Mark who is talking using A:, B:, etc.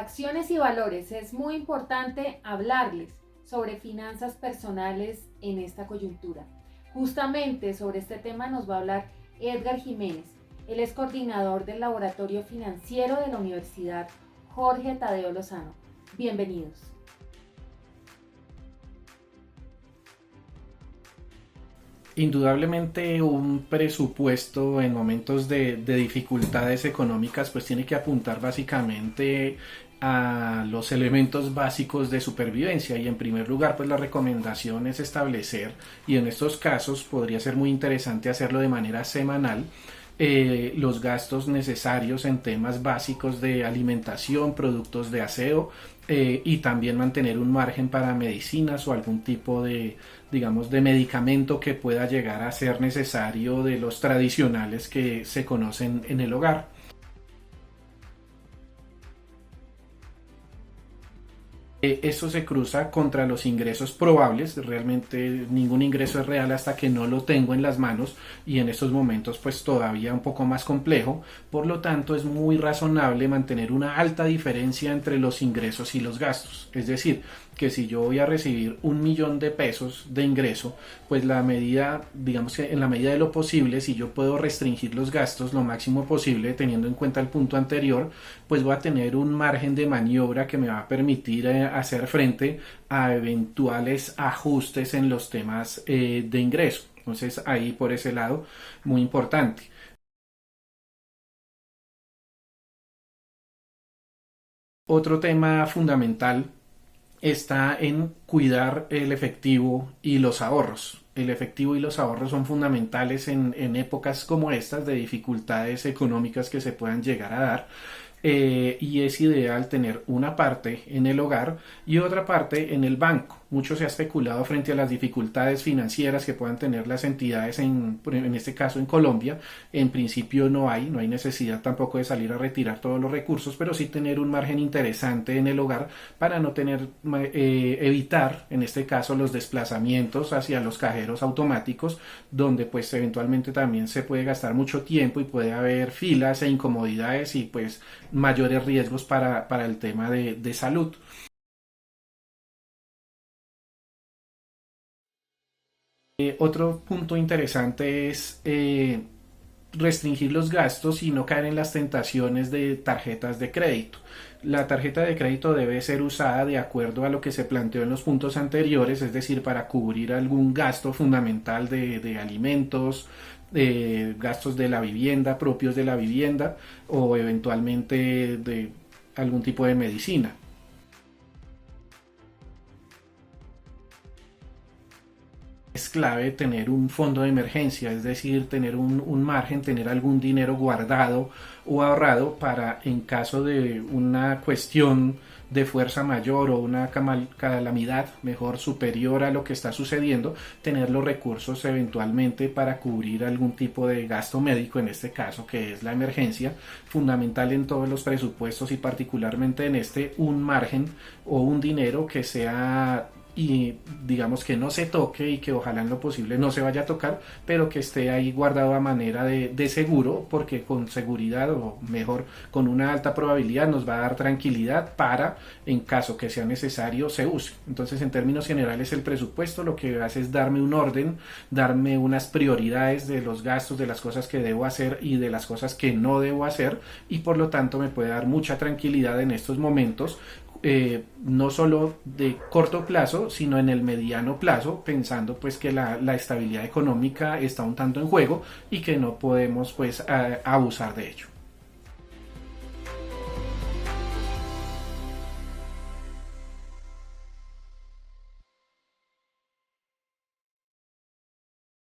A: Acciones y valores. Es muy importante hablarles sobre finanzas personales en esta coyuntura. Justamente sobre este tema nos va a hablar Edgar Jiménez. Él es coordinador del Laboratorio Financiero de la Universidad Jorge Tadeo Lozano. Bienvenidos.
B: Indudablemente un presupuesto en momentos de dificultades económicas pues tiene que apuntar básicamente a los elementos básicos de supervivencia y en primer lugar pues la recomendación es establecer, y en estos casos podría ser muy interesante hacerlo de manera semanal, los gastos necesarios en temas básicos de alimentación, productos de aseo, y también mantener un margen para medicinas o algún tipo de, digamos, de medicamento que pueda llegar a ser necesario de los tradicionales que se conocen en el hogar. Eso se cruza contra los ingresos probables. Realmente ningún ingreso es real hasta que no lo tengo en las manos, y en estos momentos pues todavía un poco más complejo. Por lo tanto es muy razonable mantener una alta diferencia entre los ingresos y los gastos. Es decir, que si yo voy a recibir 1.000.000 de pesos de ingreso, pues la medida, digamos que en la medida de lo posible, si yo puedo restringir los gastos lo máximo posible teniendo en cuenta el punto anterior, pues voy a tener un margen de maniobra que me va a permitir hacer frente a eventuales ajustes en los temas de ingreso. Entonces ahí por ese lado, muy importante. Otro tema fundamental está en cuidar el efectivo y los ahorros. El efectivo y los ahorros son fundamentales en épocas como estas de dificultades económicas que se puedan llegar a dar. Y es ideal tener una parte en el hogar y otra parte en el banco. Mucho se ha especulado frente a las dificultades financieras que puedan tener las entidades, en este caso en Colombia. En principio no hay necesidad tampoco de salir a retirar todos los recursos, pero sí tener un margen interesante en el hogar para no tener, evitar en este caso los desplazamientos hacia los cajeros automáticos, donde pues eventualmente también se puede gastar mucho tiempo y puede haber filas e incomodidades y pues mayores riesgos para el tema de salud. Otro punto interesante es restringir los gastos y no caer en las tentaciones de tarjetas de crédito. La tarjeta de crédito debe ser usada de acuerdo a lo que se planteó en los puntos anteriores, es decir, para cubrir algún gasto fundamental de alimentos, gastos de la vivienda, propios de la vivienda, o eventualmente de algún tipo de medicina. Es clave tener un fondo de emergencia, es decir, tener un margen, tener algún dinero guardado o ahorrado para, en caso de una cuestión de fuerza mayor o una calamidad mejor superior a lo que está sucediendo, tener los recursos eventualmente para cubrir algún tipo de gasto médico, en este caso que es la emergencia. Fundamental en todos los presupuestos y particularmente en este, un margen o un dinero que sea, y digamos que no se toque y que ojalá en lo posible no se vaya a tocar, pero que esté ahí guardado a manera de seguro, porque con seguridad, o mejor con una alta probabilidad, nos va a dar tranquilidad para, en caso que sea necesario, se use. Entonces, en términos generales, el presupuesto lo que hace es darme un orden, darme unas prioridades de los gastos, de las cosas que debo hacer y de las cosas que no debo hacer, y por lo tanto me puede dar mucha tranquilidad en estos momentos, no solo de corto plazo, sino en el mediano plazo, pensando pues que la estabilidad económica está un tanto en juego y que no podemos pues abusar de ello.